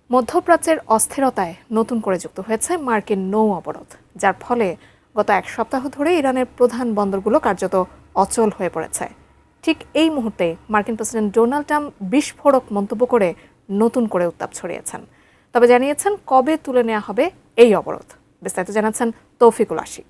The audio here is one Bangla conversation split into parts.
মধ্যপ্রাচ্যের অস্থিরতায় নতুন করে যুক্ত হয়েছে মার্কিন নৌ অবরোধ, যার ফলে গত এক সপ্তাহ ধরে ইরানের প্রধান বন্দরগুলো কার্যত অচল হয়ে পড়েছে। ঠিক এই মুহূর্তে মার্কিন প্রেসিডেন্ট ডোনাল্ড ট্রাম্প বিস্ফোরক মন্তব্য করে নতুন করে উত্তাপ ছড়িয়েছেন। তবে জানিয়েছেন কবে তুলে নেওয়া হবে এই অবরোধ। বিস্তারিত জানাচ্ছেন তৌফিকুল আশিক।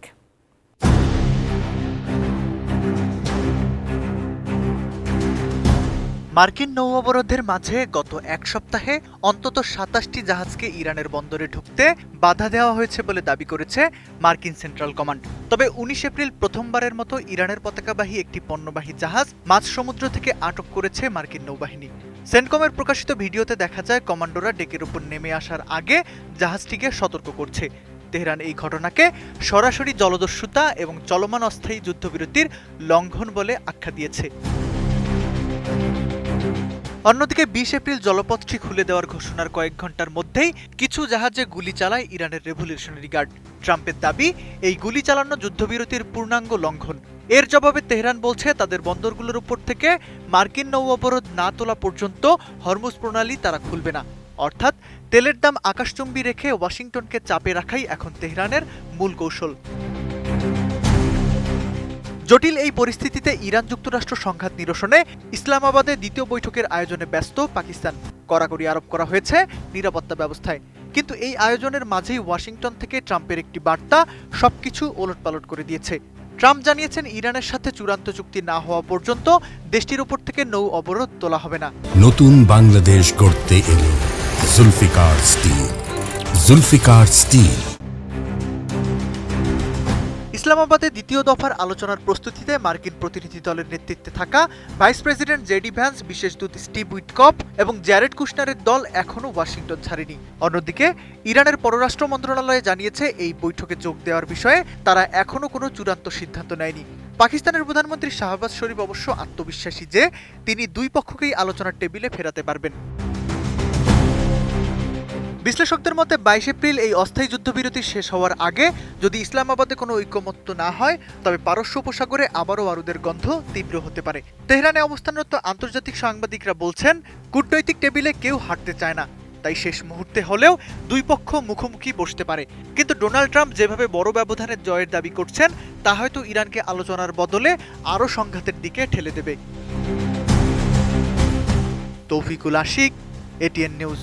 মার্কিন নৌ অবরোধের মাঝে গত এক সপ্তাহে অন্তত ২৭টি জাহাজকে ইরানের বন্দরে ঢুকতে বাধা দেওয়া হয়েছে বলে দাবি করেছে মার্কিন সেন্ট্রাল কমান্ড। তবে ১৯ এপ্রিল প্রথমবারের মতো ইরানের পতাকাবাহী একটি পণ্যবাহী জাহাজ মাঝ সমুদ্র থেকে আটক করেছে মার্কিন নৌবাহিনী। সেন্টকমের প্রকাশিত ভিডিওতে দেখা যায় কমান্ডোরা ডেকের উপর নেমে আসার আগে জাহাজটিকে সতর্ক করছে। তেহরান এই ঘটনাকে সরাসরি জলদস্যুতা এবং চলমান অস্থায়ী যুদ্ধবিরতির লঙ্ঘন বলে আখ্যা দিয়েছে। অন্যদিকে ২০ এপ্রিল জলপথটি খুলে দেওয়ার ঘোষণার কয়েক ঘন্টার মধ্যেই কিছু জাহাজে গুলি চালায় ইরানের রেভলিউশনারি গার্ড। ট্রাম্পের দাবি, এই গুলি চালানো যুদ্ধবিরতির পূর্ণাঙ্গ লঙ্ঘন। এর জবাবে তেহরান বলছে তাদের বন্দরগুলোর উপর থেকে মার্কিন নৌ অবরোধ না তোলা পর্যন্ত হরমুজ প্রণালী তারা খুলবে না। অর্থাৎ তেলের দাম আকাশচুম্বী রেখে ওয়াশিংটনকে চাপে রাখাই এখন তেহরানের মূল কৌশল। জটিল এই পরিস্থিতিতে ইরান যুক্তরাষ্ট্র সংঘাত নিরসনে ইসলামাবাদে দ্বিতীয় বৈঠকের আয়োজনে ব্যস্ত পাকিস্তান। কড়াকড়ি আরোপ করা হয়েছে নিরাপত্তা ব্যবস্থায়। কিন্তু এই আয়োজনের মাঝেই ওয়াশিংটন থেকে ট্রাম্পের একটি বার্তা সবকিছু ওলটপালট করে দিয়েছে। ট্রাম্প জানিয়েছেন ইরানের সাথে চূড়ান্ত চুক্তি না হওয়া পর্যন্ত দেশটির উপর থেকে নৌ অবরোধ তোলা হবে না। নতুন বাংলাদেশ গড়তে এলো জুলফিকার স্টিল। জুলফিকার স্টিল। ইসলামাবাদে দ্বিতীয় দফার আলোচনার প্রস্তুতিতে মার্কিন প্রতিনিধি দলের নেতৃত্বে থাকা ভাইস প্রেসিডেন্ট জেডি ভ্যান্স, বিশেষ দূত স্টিভ উইটকফ এবং জ্যারেড কুশনারের দল এখনও ওয়াশিংটন ছাড়েনি। অন্যদিকে ইরানের পররাষ্ট্র মন্ত্রণালয় জানিয়েছে এই বৈঠকে যোগ দেওয়ার বিষয়ে তারা এখনও কোনো চূড়ান্ত সিদ্ধান্ত নেয়নি। পাকিস্তানের প্রধানমন্ত্রী শাহবাজ শরীফ অবশ্য আত্মবিশ্বাসী যে তিনি দুই পক্ষকেই আলোচনার টেবিলে ফেরাতে পারবেন। বিশ্লেষকদের মতে ২২ এপ্রিল এই অস্থায়ী যুদ্ধবিরতি শেষ হওয়ার আগে যদি ইসলামাবাদে কোনো ঐকমত্য না হয়, তবে পারস্য উপসাগরে আবারও বারুদের গন্ধ তীব্র হতে পারে। তেহরানে অবস্থানরত আন্তর্জাতিক সাংবাদিকরা বলছেন, কূটনৈতিক টেবিলে কেউ হাঁটতে চায় না, তাই শেষ মুহূর্তে হলেও দুই পক্ষ মুখোমুখি বসতে পারে। কিন্তু ডোনাল্ড ট্রাম্প যেভাবে বড় ব্যবধানের জয়ের দাবি করছেন, তা হয়তো ইরানকে আলোচনার বদলে আরও সংঘাতের দিকে ঠেলে দেবে। Toufikul Ashik, ATN news.